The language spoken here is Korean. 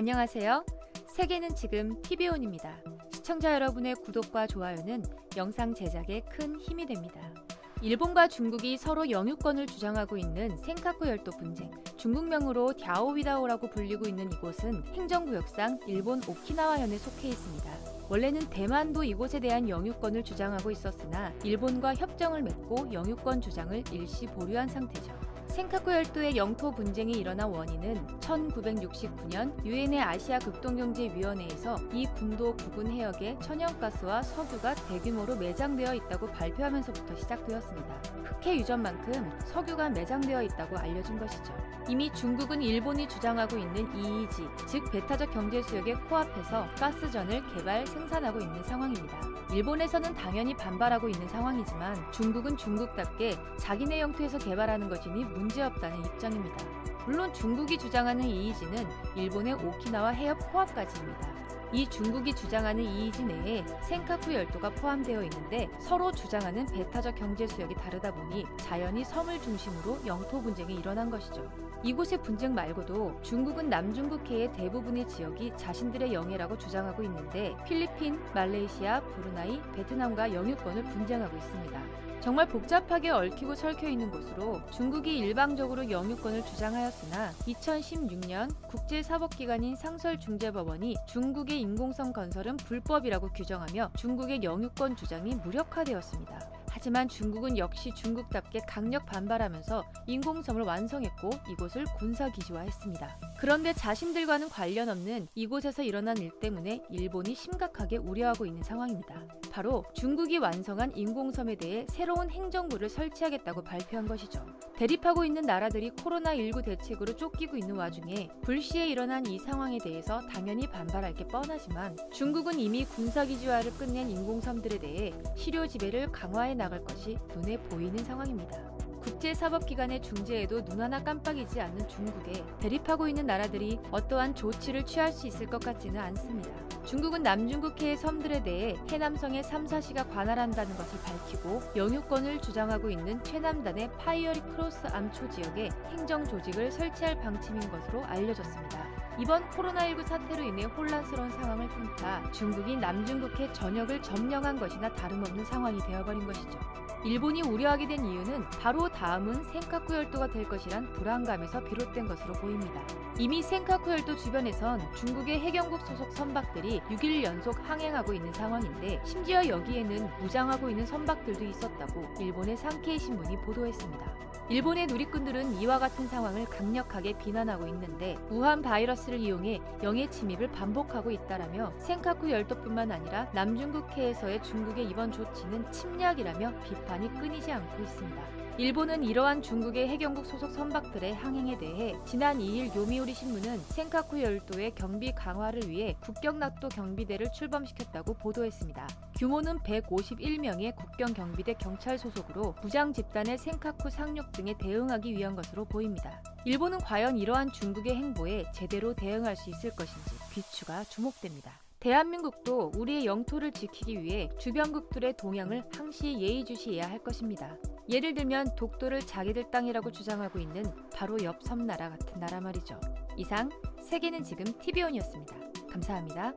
안녕하세요. 세계는 지금 TV온입니다. 시청자 여러분의 구독과 좋아요는 영상 제작에 큰 힘이 됩니다. 일본과 중국이 서로 영유권을 주장하고 있는 센카쿠 열도 분쟁, 중국명으로 갸오위다오라고 불리고 있는 이곳은 행정구역상 일본 오키나와현에 속해 있습니다. 원래는 대만도 이곳에 대한 영유권을 주장하고 있었으나 일본과 협정을 맺고 영유권 주장을 일시 보류한 상태죠. 센카쿠 열도의 영토 분쟁이 일어난 원인은 1969년 유엔의 아시아 극동경제위원회에서 이 분도 부근 해역에 천연가스와 석유가 대규모로 매장되어 있다고 발표하면서부터 시작되었습니다. 흑해 유전만큼 석유가 매장되어 있다고 알려진 것이죠. 이미 중국은 일본이 주장하고 있는 EEZ, 즉 배타적 경제수역의 코앞에서 가스전을 개발, 생산하고 있는 상황입니다. 일본에서는 당연히 반발하고 있는 상황이지만 중국은 중국답게 자기네 영토에서 개발하는 것이니 문제없다는 입장입니다. 물론 중국이 주장하는 EEZ는 일본의 오키나와 해협 코앞까지입니다. 이 중국이 주장하는 EEZ 내에 센카쿠 열도가 포함되어 있는데 서로 주장하는 배타적 경제수역이 다르다 보니 자연히 섬을 중심으로 영토 분쟁이 일어난 것이죠. 이곳의 분쟁 말고도 중국은 남중국해의 대부분의 지역이 자신들의 영해라고 주장하고 있는데 필리핀, 말레이시아, 브루나이, 베트남과 영유권을 분쟁하고 있습니다. 정말 복잡하게 얽히고 설켜 있는 곳으로 중국이 일방적으로 영유권을 주장하였으나 2016년 국제사법기관인 상설중재법원이 중국의 인공섬 건설은 불법이라고 규정하며 중국의 영유권 주장이 무력화되었습니다. 하지만 중국은 역시 중국답게 강력 반발하면서 인공섬을 완성했고 이곳을 군사기지화했습니다. 그런데 자신들과는 관련 없는 이곳에서 일어난 일 때문에 일본이 심각하게 우려하고 있는 상황입니다. 바로 중국이 완성한 인공섬에 대해 새로운 행정부를 설치하겠다고 발표한 것이죠. 대립하고 있는 나라들이 코로나19 대책으로 쫓기고 있는 와중에 불시에 일어난 이 상황에 대해서 당연히 반발할 게 뻔하지만 중국은 이미 군사기지화를 끝낸 인공섬들에 대해 실효 지배를 강화해 나갈 것이 눈에 보이는 상황입니다. 국제사법기관의 중재에도 눈 하나 깜빡이지 않는 중국에 대립하고 있는 나라들이 어떠한 조치를 취할 수 있을 것 같지는 않습니다. 중국은 남중국해의 섬들에 대해 해남성의 3, 4시가 관할한다는 것을 밝히고 영유권을 주장하고 있는 최남단의 파이어리 크로스 암초 지역에 행정조직을 설치할 방침인 것으로 알려졌습니다. 이번 코로나19 사태로 인해 혼란스러운 상황을 틈타 중국이 남중국해 전역을 점령한 것이나 다름없는 상황이 되어버린 것이죠. 일본이 우려하게 된 이유는 바로 다음은 센카쿠 열도가 될 것이란 불안감에서 비롯된 것으로 보입니다. 이미 센카쿠 열도 주변에선 중국의 해경국 소속 선박들이 6일 연속 항행하고 있는 상황인데 심지어 여기에는 무장하고 있는 선박들도 있었다고 일본의 산케이 신문이 보도했습니다. 일본의 누리꾼들은 이와 같은 상황을 강력하게 비난하고 있는데 우한 바이러스를 이용해 영해 침입을 반복하고 있다라며 센카쿠 열도뿐만 아니라 남중국해에서의 중국의 이번 조치는 침략이라며 비판이 끊이지 않고 있습니다. 일본은 이러한 중국의 해경국 소속 선박들의 항행에 대해 지난 2일 요미우리 신문은 센카쿠 열도의 경비 강화를 위해 국경낙도 경비대를 출범시켰다고 보도했습니다. 규모는 151명의 국경경비대 경찰 소속으로 무장 집단의 센카쿠 상륙 등에 대응하기 위한 것으로 보입니다. 일본은 과연 이러한 중국의 행보에 제대로 대응할 수 있을 것인지 귀추가 주목됩니다. 대한민국도 우리의 영토를 지키기 위해 주변국들의 동향을 항시 예의주시해야 할 것입니다. 예를 들면 독도를 자기들 땅이라고 주장하고 있는 바로 옆 섬나라 같은 나라 말이죠. 이상 세계는 지금 TV온이었습니다. 감사합니다.